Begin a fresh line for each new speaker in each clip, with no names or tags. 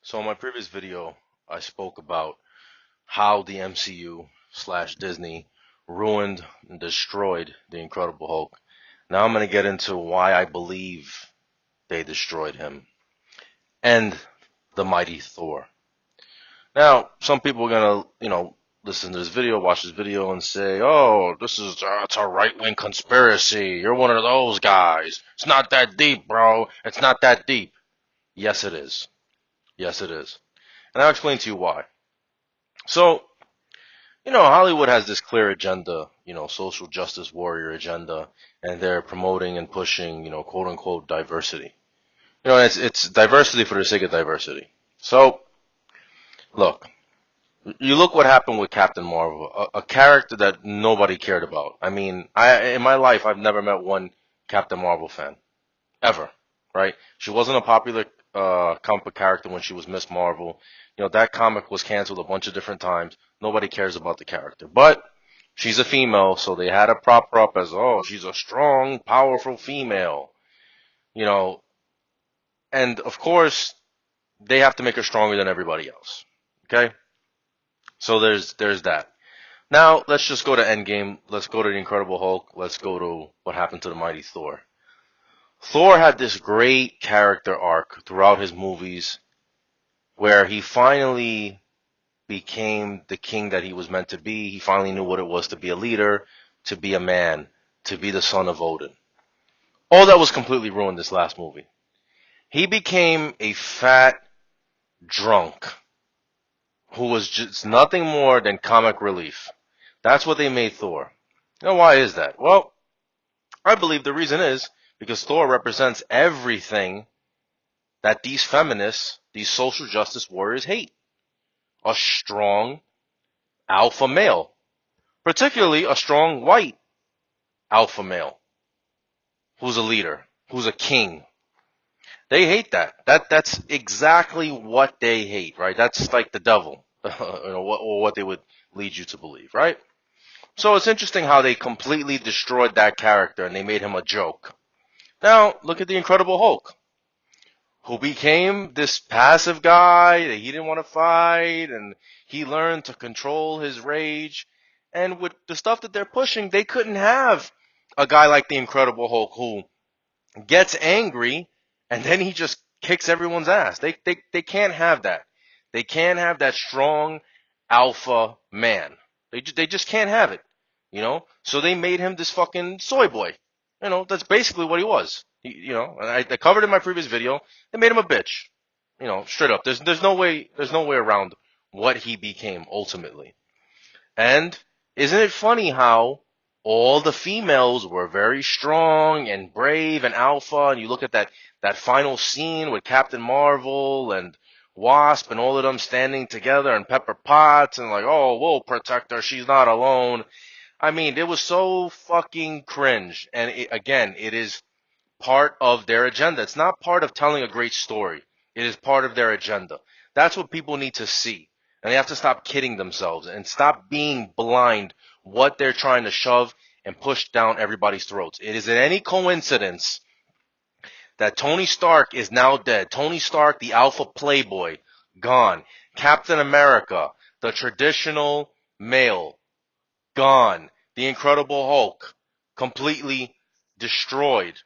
So in my previous video, I spoke about how the MCU slash Disney ruined and destroyed the Incredible Hulk. Now I'm going to get into why I believe they destroyed him and the mighty Thor. Now, some people are going to, listen to this video, watch this video and say, oh, this is, it's a right-wing conspiracy. You're one of those guys. It's not that deep, bro. It's not that deep. Yes, it is. Yes, it is. And I'll explain to you why. So, Hollywood has this clear agenda, social justice warrior agenda, and they're promoting and pushing, quote unquote diversity. It's diversity for the sake of diversity. So, look, you look what happened with Captain Marvel, a character that nobody cared about. I mean, in my life I've never met one Captain Marvel fan ever, right? She wasn't a popular comic book character when she was Miss Marvel. That comic was canceled a bunch of different times. Nobody cares about the character. But she's a female, so they had to prop her up as, oh, she's a strong, powerful female. You know, and of course, they have to make her stronger than everybody else. Okay? So there's that. Now, let's just go to Endgame. Let's go to the Incredible Hulk. Let's go to what happened to the mighty Thor. Thor had this great character arc throughout his movies where he finally became the king that he was meant to be. He finally knew what it was to be a leader, to be a man, to be the son of Odin. All that was completely ruined this last movie. He became a fat drunk who was just nothing more than comic relief. That's what they made Thor. Now, why is that? Well, I believe the reason is because Thor represents everything that these feminists, these social justice warriors hate. A strong alpha male, particularly a strong white alpha male who's a leader, who's a king. They hate that. That's exactly what they hate, right? That's like the devil, or what they would lead you to believe, right? So it's interesting how they completely destroyed that character and they made him a joke. Now, look at the Incredible Hulk, who became this passive guy that he didn't want to fight, and he learned to control his rage. And with the stuff that they're pushing, they couldn't have a guy like the Incredible Hulk who gets angry and then he just kicks everyone's ass. They can't have that. They can't have that strong alpha man. They just can't have it. So they made him this fucking soy boy. That's basically what he was. And I covered in my previous video. They made him a bitch. Straight up. There's no way around what he became ultimately. And isn't it funny how all the females were very strong and brave and alpha, and you look at that final scene with Captain Marvel and Wasp and all of them standing together and Pepper Potts and like, oh, we'll protect her, she's not alone. I mean, it was so fucking cringe. And again, it is part of their agenda. It's not part of telling a great story. It is part of their agenda. That's what people need to see. And they have to stop kidding themselves and stop being blind what they're trying to shove and push down everybody's throats. It isn't any coincidence that Tony Stark is now dead. Tony Stark, the alpha playboy, gone. Captain America, the traditional male, gone. The Incredible Hulk, completely destroyed.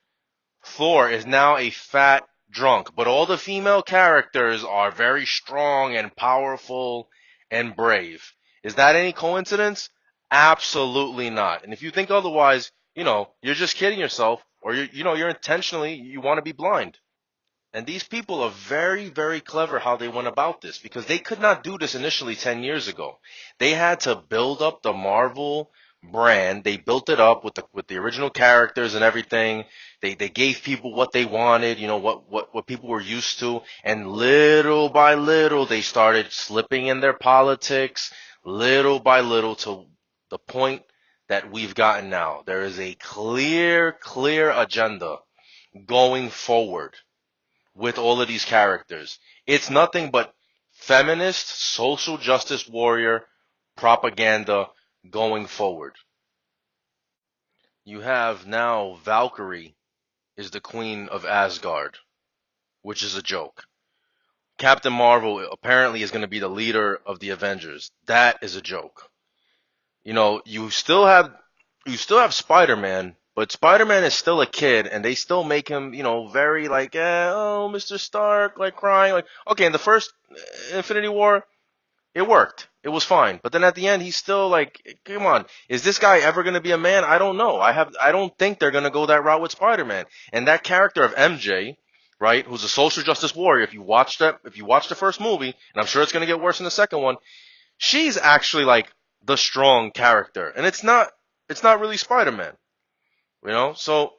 Thor is now a fat drunk, but all the female characters are very strong and powerful and brave. Is that any coincidence? Absolutely not. And if you think otherwise, you're just kidding yourself, or you're intentionally, you want to be blind. And these people are very, very clever how they went about this because they could not do this initially 10 years ago. They had to build up the Marvel brand. They built it up with the original characters and everything. They gave people what they wanted, what people were used to. And little by little, they started slipping in their politics, little by little, to the point that we've gotten now. There is a clear agenda going forward with all of these characters. It's nothing but feminist, social justice warrior propaganda going forward. You have now Valkyrie is the queen of Asgard, which is a joke. Captain Marvel apparently is going to be the leader of the Avengers. That is a joke. You know, you still have Spider-Man, but Spider-Man is still a kid, and they still make him, very like, oh, Mr. Stark, like crying, like, okay, in the first Infinity War, it worked, it was fine, but then at the end, he's still like, come on, is this guy ever gonna be a man? I don't know. I don't think they're gonna go that route with Spider-Man, and that character of MJ, right, who's a social justice warrior. If you watch the first movie, and I'm sure it's gonna get worse in the second one, she's actually like the strong character, and it's not really Spider-Man, So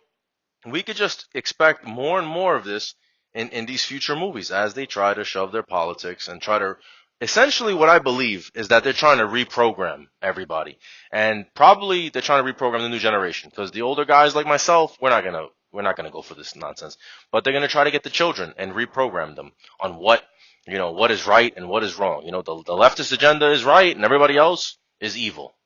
we could just expect more and more of this in these future movies as they try to shove their politics and try to. Essentially, what I believe is that they're trying to reprogram everybody, and probably they're trying to reprogram the new generation because the older guys like myself, we're not gonna go for this nonsense, but they're gonna try to get the children and reprogram them on what is right and what is wrong. The leftist agenda is right and everybody else is evil.